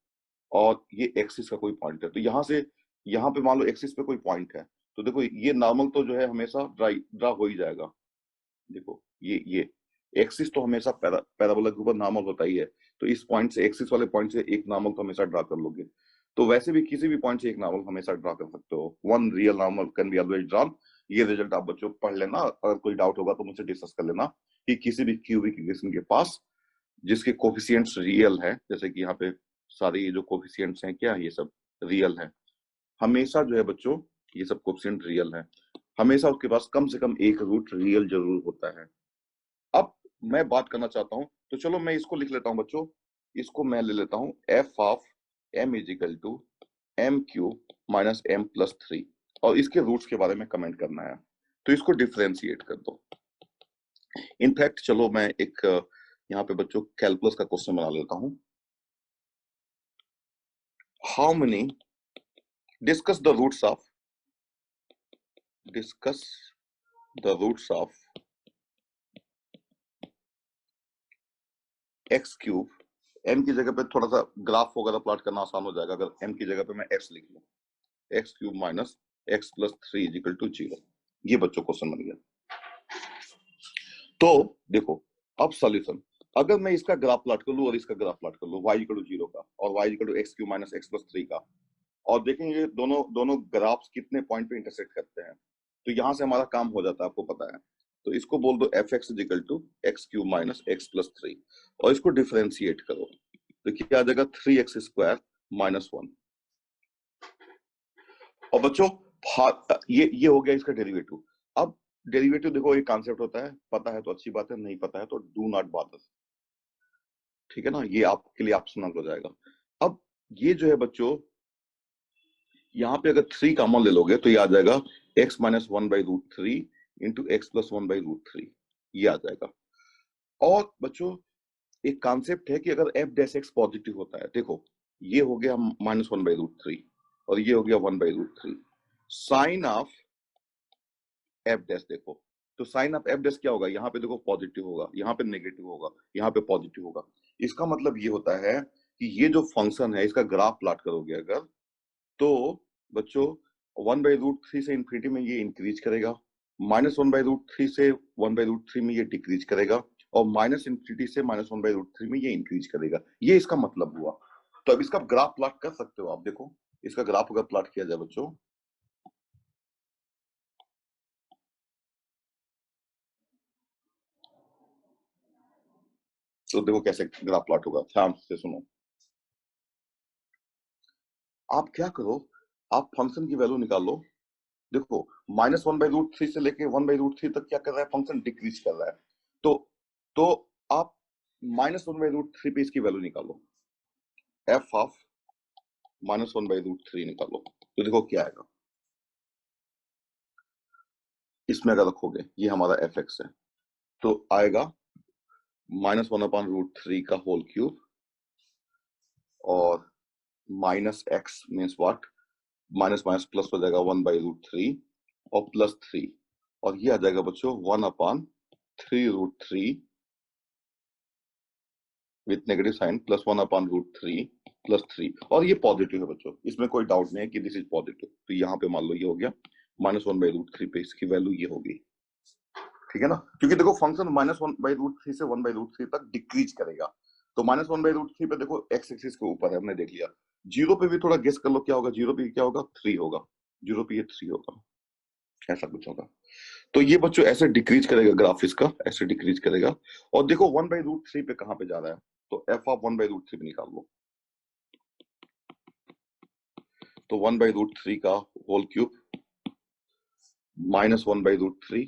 और ये एक्सिस का कोई पॉइंट है, तो यहाँ से यहाँ पे मान लो एक्सिस पे कोई पॉइंट है, तो देखो ये नॉर्मल तो जो है हमेशा ड्रा हो ही जाएगा। देखो ये एक्सिस तो हमेशा पैराबोला के ऊपर नॉर्मल होता ही है, तो इस पॉइंट से एक्सिस वाले पॉइंट से एक नॉर्मल तो हमेशा ड्रा कर लोगे। तो वैसे भी किसी भी पॉइंट से एक नॉर्मल हमेशा ड्रा कर सकते हो, one real normal can be always drawn. ये रिजल्ट आप बच्चों पढ़ लेना, अगर कोई डाउट होगा तो मुझसे डिस्कस कर लेना कि किसी भी क्यूबिक इक्वेशन के पास जिसके कोफिशिएंट्स रियल है, जैसे कि यहाँ पे सारे ये जो कोफिशिएंट्स हैं क्या ये सब रियल है, हमेशा जो है बच्चों ये सब कोफिशिएंट रियल है, हमेशा उसके पास कम से कम एक रूट रियल जरूर होता है। अब मैं बात करना चाहता हूं, तो चलो मैं इसको लिख लेता हूं बच्चों, इसको मैं ले लेता हूं F of M is equal to M cube minus M plus 3, और इसके रूट्स के बारे में कमेंट करना है, तो इसको डिफ्रेंशिएट कर दो। इनफैक्ट चलो मैं एक यहाँ पे बच्चों कैलकुलस का क्वेश्चन बना लेता हूं। How many discuss the roots of X cube, M की जगह पे थोड़ा सा ग्राफ वगैरह प्लॉट करना आसान हो जाएगा अगर एम की जगह पे मैं एक्स लिख लूं, X cube minus X plus 3 is equal to 0। ये बच्चों क्वेश्चन बन गया। तो देखो अब सॉल्यूशन, अगर मैं इसका ग्राफ प्लॉट कर लूं और इसका ग्राफ प्लॉट कर लूं y इक्वल टू 0 का और y equal to X cube minus X plus 3 का, और देखेंगे दोनों दोनों ग्राफ्स कितने पॉइंट पे इंटरसेक्ट करते हैं, तो यहां से हमारा काम हो जाता है, आपको पता है। तो इसको बोल दो F X is equal to X cube minus X plus 3, और इसको डिफरेंशिएट करो, तो क्या आ जाएगा 3x स्क्वायर माइनस 1। और बच्चों ये हो गया इसका डेरिवेटिव। अब डेरिवेटिव देखो एक कॉन्सेप्ट होता है, पता है तो अच्छी बात है, नहीं पता है तो डू नॉट बॉदर, ठीक है ना, ये आपके लिए ऑप्शनल हो जाएगा। अब ये जो है बच्चों यहाँ पे अगर 3 कॉमन ले लोगे तो ये आ जाएगा x minus 1/√3 into x plus 1/√3, ये आ जाएगा। और बच्चों एक कॉन्सेप्ट है कि अगर एफ डैश एक्स पॉजिटिव होता है, देखो ये हो गया माइनस 1/√3 और ये हो गया 1/√3, साइन ऑफ एफ डैश देखो, तो साइन ऑफ एफ डैश क्या होगा, यहाँ पे देखो पॉजिटिव होगा, यहाँ पे नेगेटिव होगा, यहाँ पे पॉजिटिव होगा। इसका मतलब ये होता है कि ये जो फंक्शन है इसका ग्राफ प्लॉट करोगे अगर, तो बच्चों 1/√3 से इंफिनिटी में ये इंक्रीज करेगा, -1/√3 से 1/√3 में ये डिक्रीज करेगा, और माइनस इंफिनिटी से -1/√3 में ये इंक्रीज करेगा। ये इसका मतलब हुआ। तो अब इसका ग्राफ प्लॉट कर सकते हो आप, देखो इसका ग्राफ अगर प्लॉट किया जाए बच्चों, तो देखो कैसे ग्राफ प्लॉट होगा, ध्यान से सुनो। आप क्या करो, आप फंक्शन की वैल्यू निकाल लो, देखो -1/√3 से लेके 1/√3 तक क्या कर रहा है, फंक्शन डिक्रीज कर रहा है, तो तो आप -1/√3 पे इसकी वैल्यू निकालो, एफ ऑफ -1/√3 निकालो, तो देखो क्या आएगा। इसमें अगर रखोगे ये हमारा एफ एक्स है, तो आएगा -1/√3 का होल क्यूब, और minus x means what, minus minus plus हो जाएगा 1/√3 और प्लस 3, और ये आ जाएगा बच्चों 1/3√3 with negative sign plus 1/√3 plus 3, और ये पॉजिटिव है बच्चों, इसमें कोई डाउट नहीं है कि दिस इज पॉजिटिव। तो यहाँ पे मान लो ये हो गया -1/√3 पे इसकी वैल्यू ये होगी, ठीक है ना, क्योंकि देखो फंक्शन -1/√3 से 1/√3 तक डिक्रीज करेगा, तो -1/√3 पे देखो एक्स एक्सिस के ऊपर है, हमने देख लिया। जीरो पे भी थोड़ा गेस कर लो क्या होगा, जीरो पे क्या होगा, 3 होगा, जीरो पे ये 3 होगा, ऐसा कुछ होगा। तो ये बच्चों ऐसे डिक्रीज करेगा ग्राफ, इसका ऐसे डिक्रीज करेगा, और देखो 1/√3 पे कहां पे जा रहा है, तो एफ ऑफ 1/√3 पे निकाल लो, तो 1/√3 का होल क्यूब -1/√3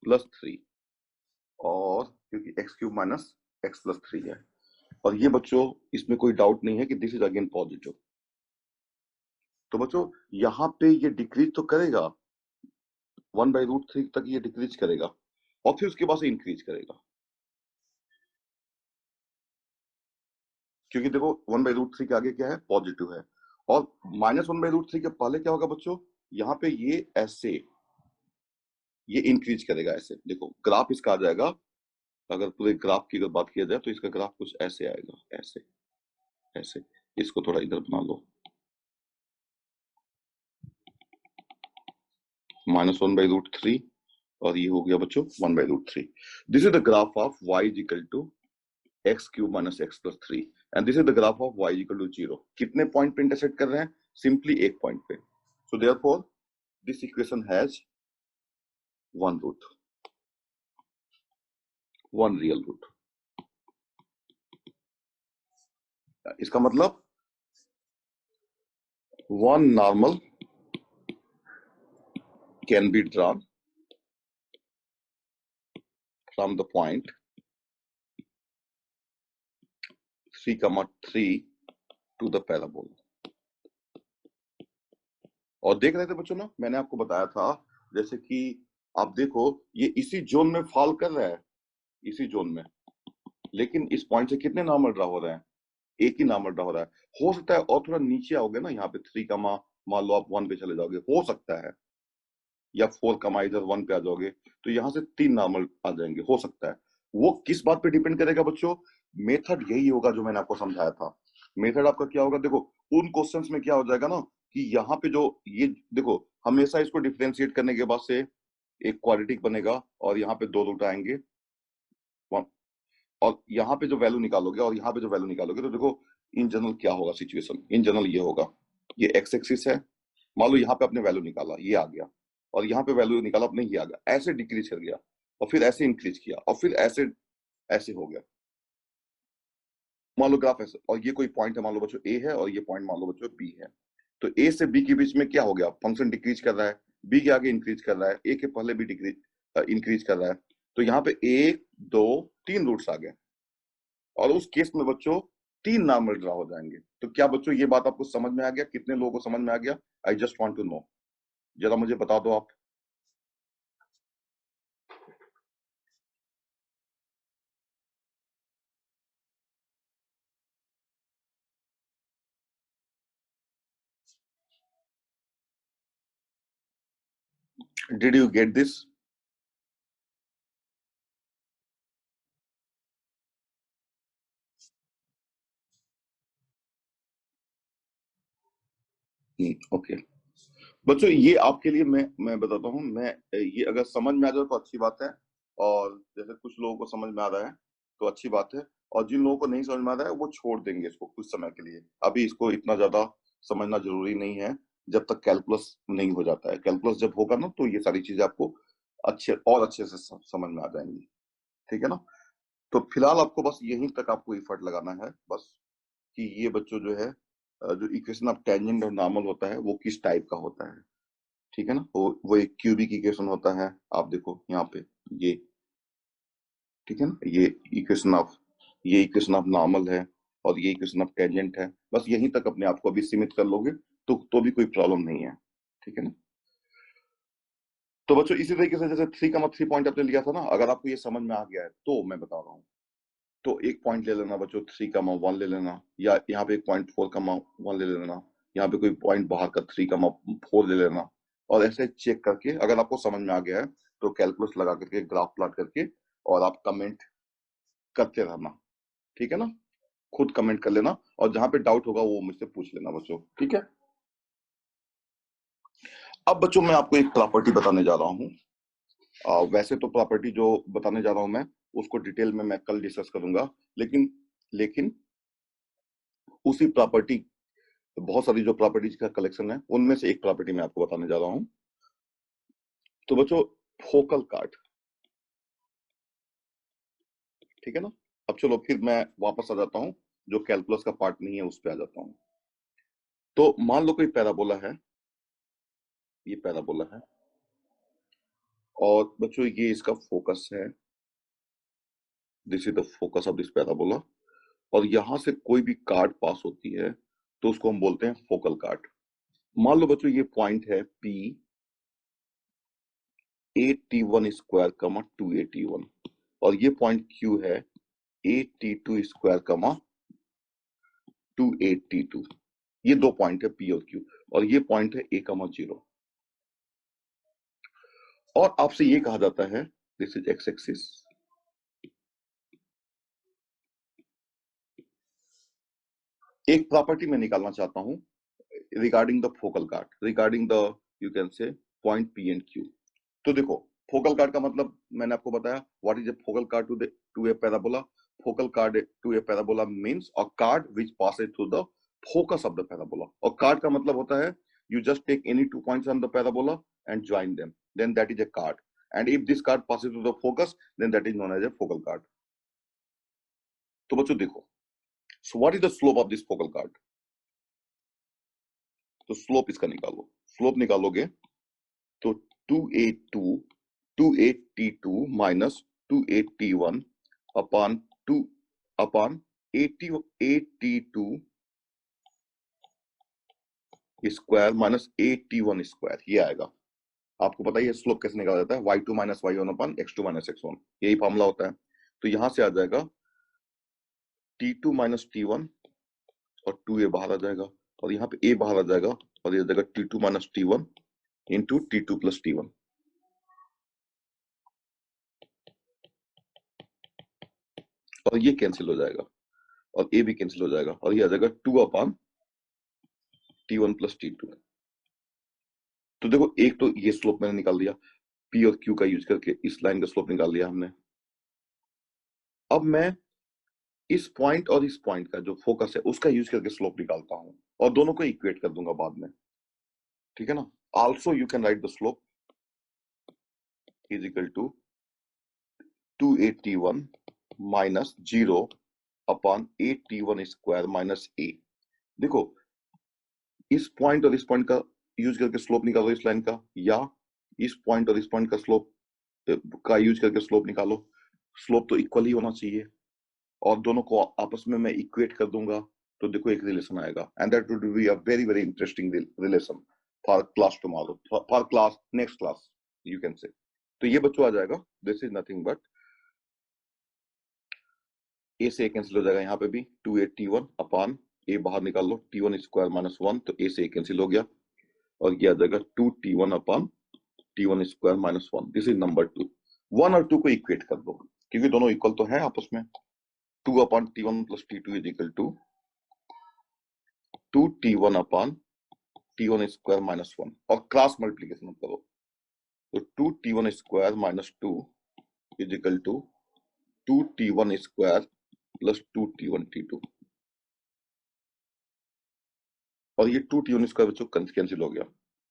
प्लस 3, और क्योंकि x cube minus X plus 3 है, और ये बच्चों इसमें कोई डाउट नहीं है कि दिस इज अगेन पॉजिटिव। तो बच्चों यहाँ पे ये डिक्रीज तो करेगा, 1/√3 तक ये डिक्रीज करेगा और फिर उसके बाद से इंक्रीज करेगा, क्योंकि देखो 1/√3 के आगे क्या है, पॉजिटिव है। और -1/√3 के पहले क्या होगा बच्चों, यहाँ पे ये ऐसे ये इंक्रीज करेगा, ऐसे देखो ग्राफ इसका आ जाएगा। अगर पूरे ग्राफ की अगर बात किया जाए तो इसका ग्राफ कुछ ऐसे आएगा, ऐसे ऐसे। इसको थोड़ा इधर बना लो, -1/√3 और ये हो गया बच्चों 1/√3। This is the graph of y is equal to x³ - x+3 and this is the graph of y is equal to 0। कितने पॉइंट पे इंटरसेक्ट कर रहे हैं, सिंपली एक पॉइंट पे। So therefore this equation has one root, one real root. इसका मतलब one normal can be drawn from the point 3,3 to the parabola. और देख रहे थे बच्चों ना, मैंने आपको बताया था जैसे कि आप देखो ये इसी जोन में फॉल कर रहा है, इसी जोन में, लेकिन इस पॉइंट से कितने नॉर्मल ड्रा हो रहे हैं, एक ही नॉर्मल ड्रा हो रहा है। हो सकता है और थोड़ा नीचे आओगे ना, यहाँ पे 3 का मान लो आप 1 पे चले जाओगे, हो सकता है, या 4 का इधर 1 पे आ जाओगे, तो यहाँ से 3 नॉर्मल आ जाएंगे, हो सकता है। वो किस बात पे डिपेंड करेगा बच्चों, मेथड यही होगा जो मैंने आपको समझाया था। मेथड आपका क्या होगा, देखो उन क्वेश्चंस में क्या हो जाएगा ना कि यहाँ पे जो ये देखो, हमेशा इसको डिफरेंशिएट करने के बाद से एक क्वाड्रेटिक बनेगा और यहाँ पे दो रूट आएंगे, और यहाँ पे जो वैल्यू निकालोगे और यहाँ पे जो वैल्यू निकालोगे, तो देखो इन जनरल क्या होगा सिचुएशन, इन जनरल ये होगा, ये एक्स एक्सिस है, मान लो यहाँ पे अपने वैल्यू निकाला ये आ गया, और यहाँ पे वैल्यू निकाला अपने ये आ गया, ऐसे डिक्रीज कर गया और फिर ऐसे इंक्रीज किया और फिर ऐसे ऐसे हो गया। मान लो ग्राफ ऐसे, और ये कोई पॉइंट है मान लो बच्चों ए है और ये पॉइंट मान लो बच्चों बी है, तो ए से बी के बीच में क्या हो गया, फंक्शन डिक्रीज कर रहा है, बी के आगे इंक्रीज कर रहा है, ए के पहले भी डिक्रीज इंक्रीज कर रहा है, तो यहाँ पे एक दो तीन रूट्स आ गए, और उस केस में बच्चों 3 नॉर्मल ड्रा हो जाएंगे। तो क्या बच्चों ये बात आपको समझ में आ गया, कितने लोगों को समझ में आ गया, I just want to know, जरा मुझे बता दो आप। Did you get this? Okay बच्चों, ये आपके लिए मैं बताता हूँ, मैं ये अगर समझ में आ जाए तो अच्छी बात है, और जैसे कुछ लोगों को समझ में आ रहा है तो अच्छी बात है, और जिन लोगों को नहीं समझ में आ रहा है वो छोड़ देंगे इसको कुछ समय के लिए, अभी इसको इतना ज्यादा समझना जरूरी नहीं है, जब तक कैलकुलस नहीं हो जाता है। कैलकुलस जब होगा ना तो ये सारी चीजें आपको अच्छे से समझ में आ जाएंगी, ठीक है ना। तो फिलहाल आपको बस यहीं तक आपको इफर्ट लगाना है बस, कि ये बच्चों जो है जो इक्वेशन ऑफ टेंजेंट और नॉर्मल होता है वो किस टाइप का होता है, ठीक है ना। वो एक क्यूबिक इक्वेशन होता है, आप देखो यहाँ पे ये, ठीक है ना, ये इक्वेशन ऑफ नॉर्मल है और ये इक्वेशन ऑफ टेंजेंट है, बस यहीं तक अपने आप को अभी सीमित कर लोगे तो भी कोई प्रॉब्लम नहीं है, ठीक है ना। तो बच्चों इसी तरीके से जैसे 3,3 पॉइंट आपने लिया था ना, अगर आपको ये समझ में आ गया है तो मैं बता रहा हूँ, तो एक पॉइंट ले लेना बच्चों 3,1 ले लेना, या यहाँ पे एक पॉइंट 4,1 ले लेना, यहाँ पे कोई पॉइंट बाहर का 3,4 ले लेना, और ऐसे चेक करके अगर आपको समझ में आ गया है तो कैलकुलस लगा करके ग्राफ प्लॉट करके और आप कमेंट करते रहना, ठीक है ना, खुद कमेंट कर लेना, और जहां पे डाउट होगा वो मुझसे पूछ लेना बच्चों, ठीक है। अब बच्चों मैं आपको एक प्रॉपर्टी बताने जा रहा हूँ, वैसे तो प्रॉपर्टी जो बताने जा रहा हूँ मैं उसको डिटेल में मैं कल डिस्कस करूंगा, लेकिन लेकिन उसी प्रॉपर्टी, बहुत सारी जो प्रॉपर्टीज का कलेक्शन है उनमें से एक प्रॉपर्टी मैं आपको बताने जा रहा हूँ। तो बच्चों फोकल कार्ड, ठीक है ना। अब चलो फिर मैं वापस आ जाता हूँ, जो कैलकुलस का पार्ट नहीं है उस पर आ जाता हूँ। तो मान लो कोई पैराबोला है, ये पैराबोला है, और बच्चों ये इसका फोकस है, this is the focus of this parabola, और यहां से कोई भी कार्ड पास होती है तो उसको हम बोलते हैं फोकल कार्ड। मान लो बच्चों ये पॉइंट है P 8T1 स्क्वायर कमा 2AT1 और ये पॉइंट Q है 8T2 स्क्वायर कमा 2AT2। ये दो पॉइंट है P और Q और ये पॉइंट है A कमा 0। और आपसे ये कहा जाता है दिस इज एक्स एक्सिस, एक प्रॉपर्टी मैं निकालना चाहता हूं regarding the focal card, regarding the you can से पॉइंट P एंड Q। तो देखो फोकल कार्ड का मतलब मैंने आपको बताया what is a focal chord to a parabola. Focal chord to a parabola means a chord which passes through the focus of the parabola. और chord का मतलब होता है you just take any 2 points on the parabola and join them, then that is a card, and if this card passes through the focus then that is known as a focal card। तो बच्चों देखो, so what is the slope of this focal card? तो slope इसका निकालो, slope निकालोगे तो 2AT2 minus 2AT1 upon 2 upon 82 square minus 81 square, ये आएगा। आपको पता ही है स्लोप कैसे निकाला जाता है, y2 minus y1 upon x2 minus x1, यही फॉर्मूला होता है। तो यहां से आ जाएगा T2 माइनस T1 और 2a बाहर आ जाएगा और यहाँ पे a बाहर आ जाएगा और ये आ जाएगा T2 minus T1 into T2 plus T1। और ये कैंसिल हो जाएगा और a भी कैंसिल हो जाएगा और ये आ जाएगा 2 अपॉन T1 प्लस T2। तो देखो एक तो ये स्लोप मैंने निकाल दिया, P और Q का यूज करके इस लाइन का स्लोप निकाल लिया हमने। अब मैं इस पॉइंट और इस पॉइंट का जो फोकस है उसका यूज करके स्लोप निकालता हूं और दोनों को इक्वेट कर दूंगा बाद में, ठीक है ना। Also you can write the slope is equal to 2AT1 minus 0 upon 8T1 square minus a। देखो इस पॉइंट और इस पॉइंट का यूज करके स्लोप निकालो इस लाइन का, या इस पॉइंट और इस पॉइंट का स्लोप का यूज करके स्लोप निकालो। स्लोप तो इक्वल ही होना चाहिए और दोनों को आपस में मैं इक्वेट कर दूंगा तो देखो एक रिलेशन आएगा, and that would be a very very interesting relation for class tomorrow, for class next class you can से। तो ये बच्चों आ जाएगा this is nothing but a से a कैंसिल हो जाएगा, यहाँ पे भी 2AT1 अपॉन a बाहर निकाल लो T1 स्क्वायर माइनस 1 तो a से a कैंसिल हो गया और ये आ जाएगा 2T1 upon T1 square minus 1। This is number 2। 1 और 2 को इक्वेट कर दो क्योंकि दोनों इक्वल तो है आपस में। 2 upon T1 plus T2 is equal to 2T1 upon T1 square minus 1 और क्रॉस मल्टीप्लीकेशन करो तो 2T1 square minus 2 is equal to 2T1 square plus 2T1 T2 और ये 2T1 स्क्वायर बच्चों कैंसिल हो गया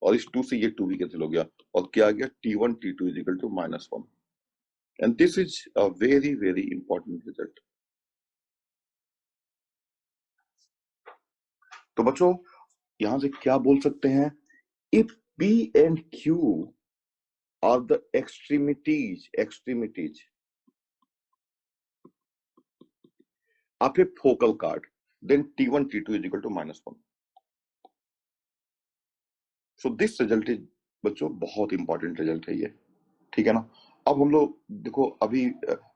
और इस 2 से ये 2 भी कैंसिल हो गया और क्या आ गया T1 T2 is equal to minus 1। And this is a very very important result. तो बच्चों यहां से क्या बोल सकते हैं, if P and Q are the extremities of a focal card, then T1 T2 is equal to minus 1। So this result is बच्चों बहुत इंपॉर्टेंट रिजल्ट है ये, ठीक है ना। अब हम लोग देखो अभी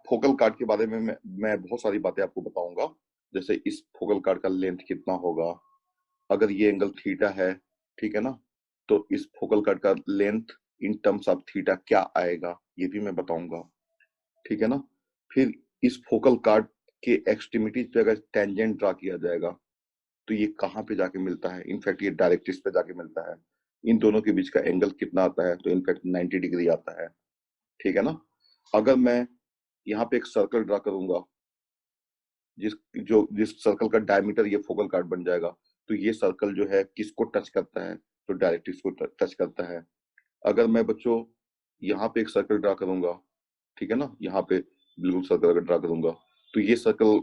फोकल कार्ड के बारे में मैं बहुत सारी बातें आपको बताऊंगा, जैसे इस फोकल कार्ड का लेंथ कितना होगा, अगर ये एंगल थीटा है, ठीक है ना, तो इस फोकल कार्ड का length in terms of theta क्या आएगा ये भी मैं बताऊंगा, ठीक है ना। फिर इस फोकल कार्ड के एक्सट्रीमिटीज पे अगर टेंजेंट ड्रा किया जाएगा तो ये कहाँ पे जाके मिलता है, इनफैक्ट ये डायरेक्ट्रिक्स पे जाके मिलता है। इन दोनों के बीच का एंगल कितना आता है, तो इनफैक्ट 90 डिग्री आता है, ठीक है ना। अगर मैं यहाँ पे एक सर्कल ड्रा करूंगा जिस सर्कल का डायमीटर ये फोकल कार्ड बन जाएगा, तो ये सर्कल जो है किसको टच करता है, तो डायरेक्ट्रिक्स को टच करता है। अगर मैं बच्चों यहाँ पे एक सर्कल ड्रा करूंगा, ठीक है ना, यहाँ पे बिल्कुल सर्कल अगर ड्रा करूंगा तो ये सर्कल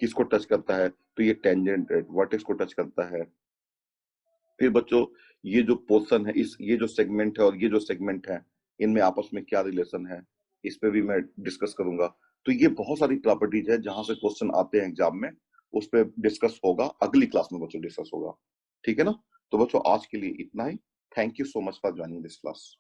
किसको टच करता है, तो ये टेंजेंट वर्टेक्स को टच करता है। फिर बच्चों ये जो पोर्शन है, इस ये जो सेगमेंट है और ये जो सेगमेंट है, इनमें आपस में क्या रिलेशन है, इस पे भी मैं डिस्कस करूंगा। तो ये बहुत सारी प्रॉपर्टीज है जहां से क्वेश्चन आते हैं एग्जाम में, उस पर डिस्कस होगा अगली क्लास में बच्चों, डिस्कस होगा। ठीक है ना? तो बच्चों आज के लिए इतना ही। Thank you so much for joining this class.